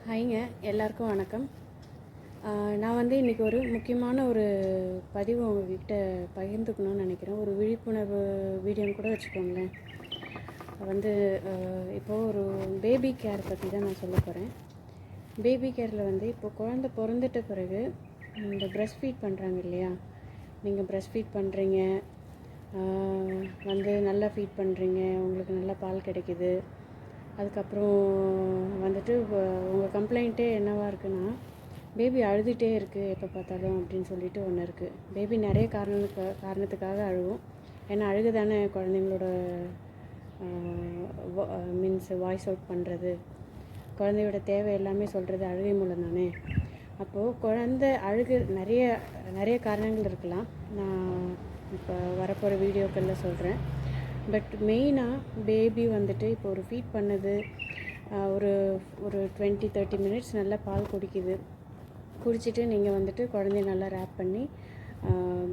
ஹாய்ங்க, எல்லாருக்கும் வணக்கம். நான் வந்து இன்றைக்கி ஒரு முக்கியமான ஒரு பதிவு உங்கள்கிட்ட பகிர்ந்துக்கணும்னு நினைக்கிறேன். ஒரு விழிப்புணர்வு வீடியோன்னு கூட வச்சுக்கோங்களேன். வந்து இப்போது ஒரு பேபி கேர் பற்றி தான் நான் சொல்ல போகிறேன். பேபி கேரில் வந்து இப்போ குழந்தை பிறந்துட்ட பிறகு இந்த ப்ரெஸ்ட் ஃபீட் பண்ணுறாங்க இல்லையா? நீங்கள் ப்ரெஸ்ட் ஃபீட் பண்ணுறீங்க, வந்து நல்லா ஃபீட் பண்ணுறீங்க, உங்களுக்கு நல்லா பால் கிடைக்குது. அதுக்கப்புறம் வந்துட்டு உங்கள் கம்ப்ளைண்ட்டே என்னவாக இருக்குன்னா, பேபி அழுதுகிட்டே இருக்குது எப்போ பார்த்தாலும் அப்படின்னு சொல்லிட்டு ஒன்று இருக்குது. பேபி நிறைய காரணத்துக்காக அழுவும். ஏன்னா அழுக தானே குழந்தைங்களோட மீன்ஸ் வாய்ஸ் அவுட் பண்ணுறது, குழந்தையோட தேவை எல்லாமே சொல்கிறது அழுகை மூலம் தானே. அப்போது குழந்தை நிறைய காரணங்கள் இருக்கலாம். நான் இப்போ வரப்போகிற வீடியோக்களில் சொல்கிறேன். பட் மெயினாக பேபி வந்துட்டு இப்போ ஒரு ஃபீட் பண்ணுது, ஒரு 20-30 மினிட்ஸ் நல்லா பால் குடிச்சிட்டு நீங்கள் வந்துட்டு குழந்தைய நல்லா ரேப் பண்ணி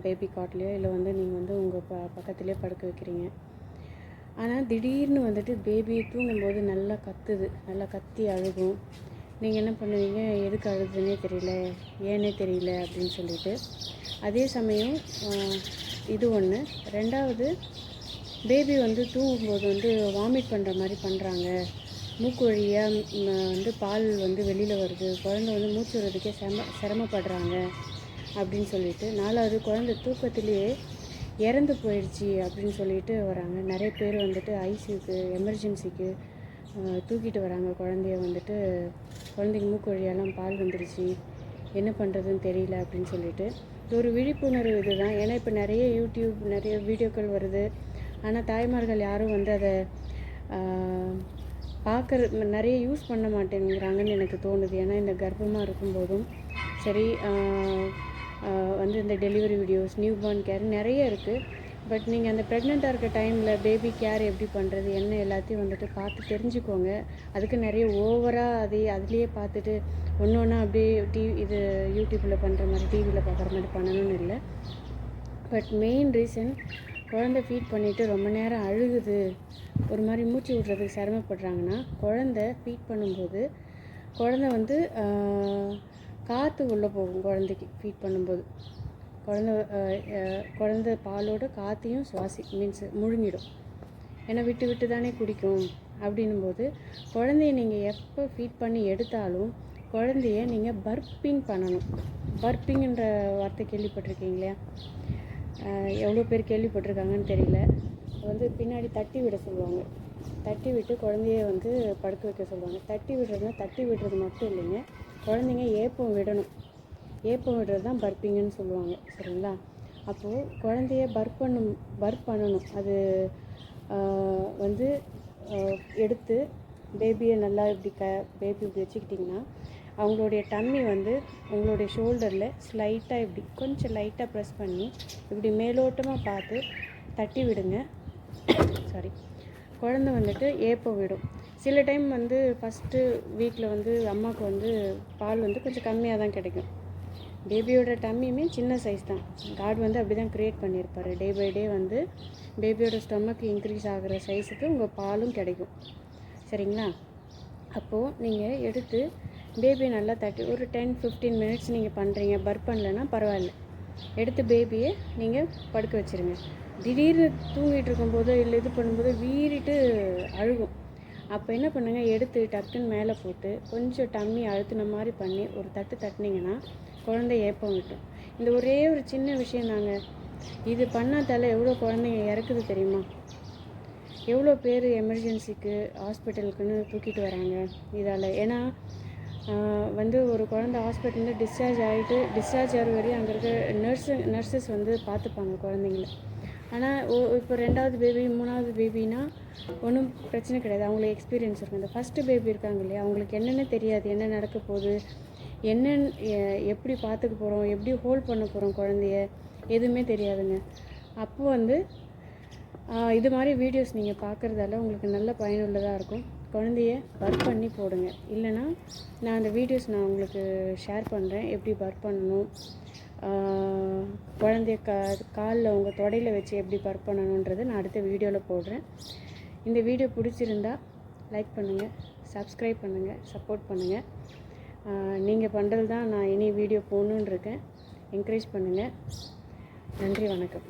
பேபி காட்லேயோ இல்லை வந்து நீங்கள் வந்து உங்கள் பக்கத்துலேயே படுக்க வைக்கிறீங்க. ஆனால் திடீர்னு வந்துட்டு பேபி தூங்கும்போது நல்லா கத்தி அழுகும். நீங்கள் என்ன பண்ணுவீங்க, எதுக்கு அழுதுன்னே தெரியல, ஏன்னே தெரியல அப்படின்னு சொல்லிட்டு. அதே சமயம் இது ஒன்று. ரெண்டாவது, பேபி வந்து தூங்கும்போது வந்து வாமிட் பண்ணுற மாதிரி பண்ணுறாங்க, மூக்கு வழியாக வந்து பால் வந்து வெளியில் வருது, குழந்தை வந்து மூச்சு விடுறதுக்கே சிரமப்படுறாங்க அப்படின்னு சொல்லிட்டு. நாலாவது, குழந்தை தூக்கத்திலேயே இறந்து போயிடுச்சு அப்படின்னு சொல்லிட்டு வராங்க. நிறைய பேர் வந்துட்டு ஐசியூக்கு எமர்ஜென்சிக்கு தூக்கிட்டு வராங்க குழந்தைய. வந்துட்டு குழந்தைக்கு மூக்கு வழியெல்லாம் பால் வந்துடுச்சு, என்ன பண்ணுறதுன்னு தெரியல அப்படின்னு சொல்லிட்டு. இது ஒரு விழிப்புணர்வு இது தான். ஏன்னா இப்போ நிறைய வீடியோக்கள் வருது. ஆனால் தாய்மார்கள் யாரும் வந்து அதை நிறைய யூஸ் பண்ண மாட்டேங்கிறாங்கன்னு எனக்கு தோணுது. ஏன்னா இந்த கர்ப்பமாக இருக்கும்போதும் சரி, வந்து இந்த delivery videos, new born care நிறைய இருக்குது. பட் நீங்கள் அந்த ப்ரெக்னெண்ட்டாக இருக்க டைமில் பேபி கேர் எப்படி பண்ணுறது என்ன எல்லாத்தையும் வந்துட்டு பார்த்து தெரிஞ்சுக்கோங்க. அதுக்கு நிறைய ஓவராக அதுலேயே பார்த்துட்டு ஒன்று ஒன்றா அப்படியே இது யூடியூப்பில் பண்ணுற மாதிரி டிவியில் பார்க்குற மாதிரி பண்ணணும்னு இல்லை. பட் மெயின் ரீசன், குழந்தை ஃபீட் பண்ணிவிட்டு ரொம்ப நேரம் அழுகுது, ஒரு மாதிரி மூச்சு விடுறதுக்கு சிரமப்படுறாங்கன்னா, குழந்தை ஃபீட் பண்ணும்போது குழந்தை வந்து காற்று உள்ளே போகும். குழந்தைக்கு ஃபீட் பண்ணும்போது குழந்தை பாலோட காற்றையும் மீன்ஸ் முழுங்கிடும். ஏன்னா விட்டு தானே குடிக்கும். அப்படின்னும்போது குழந்தைய நீங்கள் எப்போ ஃபீட் பண்ணி எடுத்தாலும் குழந்தைய நீங்கள் பர்ப்பிங் பண்ணணும். பர்ப்பிங்ன்ற வார்த்தை கேள்விப்பட்டிருக்கீங்க இல்லையா? எவ்வளோ பேர் கேள்விப்பட்டிருக்காங்கன்னு தெரியல. வந்து பின்னாடி தட்டி விட சொல்லுவாங்க. தட்டி விட்டு குழந்தைய வந்து படுக்க வைக்க சொல்லுவாங்க. தட்டி விடுறது மட்டும் இல்லைங்க, குழந்தைங்க ஏப்பம் விடுறது தான் பர்ப்பிங்குன்னு சொல்லுவாங்க. சரிங்களா? அப்போது குழந்தைய பர்ப் பண்ணணும். அது வந்து எடுத்து பேபியை நல்லா பேபி இப்படி வச்சுக்கிட்டிங்கன்னா, அவங்களுடைய டம்மி வந்து உங்களுடைய ஷோல்டரில் ஸ்லைட்டாக கொஞ்சம் லைட்டாக ப்ரெஸ் பண்ணி இப்படி மேலோட்டமாக பார்த்து தட்டி விடுங்க. குழந்தை வந்துட்டு ஏப்பம் விடும். சில டைம் வந்து ஃபஸ்ட்டு வீக்கில் வந்து அம்மாவுக்கு வந்து பால் வந்து கொஞ்சம் கம்மியாக தான் கிடைக்கும். பேபியோட டம்மியுமே சின்ன சைஸ் தான். காட் வந்து அப்படி தான் க்ரியேட் பண்ணியிருப்பார். டே பை டே வந்து பேபியோட ஸ்டொமக் இன்க்ரீஸ் ஆகிற சைஸுக்கு உங்கள் பாலும் கிடைக்கும். சரிங்களா? அப்போது நீங்கள் எடுத்து பேபியை நல்லா தட்டி ஒரு 10-15 மினிட்ஸ் நீங்கள் பண்ணுறீங்க. பர்ப் பண்ணலைன்னா பரவாயில்ல, எடுத்து பேபியை நீங்கள் படுக்க வச்சுருங்க. திடீர்னு தூங்கிட்டு இருக்கும்போது இல்லை இது பண்ணும்போது வீறிட்டு அழுகும். அப்போ என்ன பண்ணுங்கள், எடுத்து டக்குன்னு மேலே போட்டு கொஞ்சம் டம்மி அழுத்தின மாதிரி பண்ணி ஒரு தட்டினீங்கன்னா குழந்தை ஏப்பம் விட்டும். இந்த ஒரே ஒரு சின்ன விஷயம் தாங்க. இது பண்ணாதால எவ்வளோ குழந்தைங்க இறக்குது தெரியுமா? எவ்வளோ பேர் எமர்ஜென்சிக்கு ஹாஸ்பிட்டலுக்குன்னு தூக்கிட்டு வராங்க இதால். ஏன்னா வந்து ஒரு குழந்தை ஹாஸ்பிட்டலில் டிஸ்சார்ஜ் ஆகிற வரையும் அங்கே இருக்க நர்சஸ் வந்து பார்த்துப்பாங்க குழந்தைங்கள. ஆனால் இப்போ 2வது பேபி 3வது பேபின்னா ஒன்றும் பிரச்சனை கிடையாது, அவங்களுக்கு எக்ஸ்பீரியன்ஸ் இருக்கும். இந்த ஃபஸ்ட்டு பேபி இருக்காங்க இல்லையா, அவங்களுக்கு என்னென்ன தெரியாது, என்ன நடக்க போகுது, எப்படி பார்த்துக்க போகிறோம், எப்படி ஹோல்ட் பண்ண போகிறோம் குழந்தைய, எதுவுமே தெரியாதுங்க. அப்போது வந்து இது மாதிரி வீடியோஸ் நீங்கள் பார்க்குறதால உங்களுக்கு நல்ல பயனுள்ளதாக இருக்கும். குழந்தைய பர்ப் பண்ணி போடுங்க. இல்லைனா நான் அந்த வீடியோஸ் உங்களுக்கு ஷேர் பண்ணுறேன், எப்படி பர்ப் பண்ணணும், குழந்தைய காலில் உங்கள் தொடையில் வச்சு எப்படி பர்ப் பண்ணணுன்றது நான் அடுத்த வீடியோவில் போடுறேன். இந்த வீடியோ பிடிச்சிருந்தா லைக் பண்ணுங்கள், சப்ஸ்கிரைப் பண்ணுங்கள், சப்போர்ட் பண்ணுங்கள். நீங்கள் பண்ணுறது தான் நான் இனி வீடியோ போடணுன்னு இருக்கேன். என்கரேஜ் பண்ணுங்கள். நன்றி, வணக்கம்.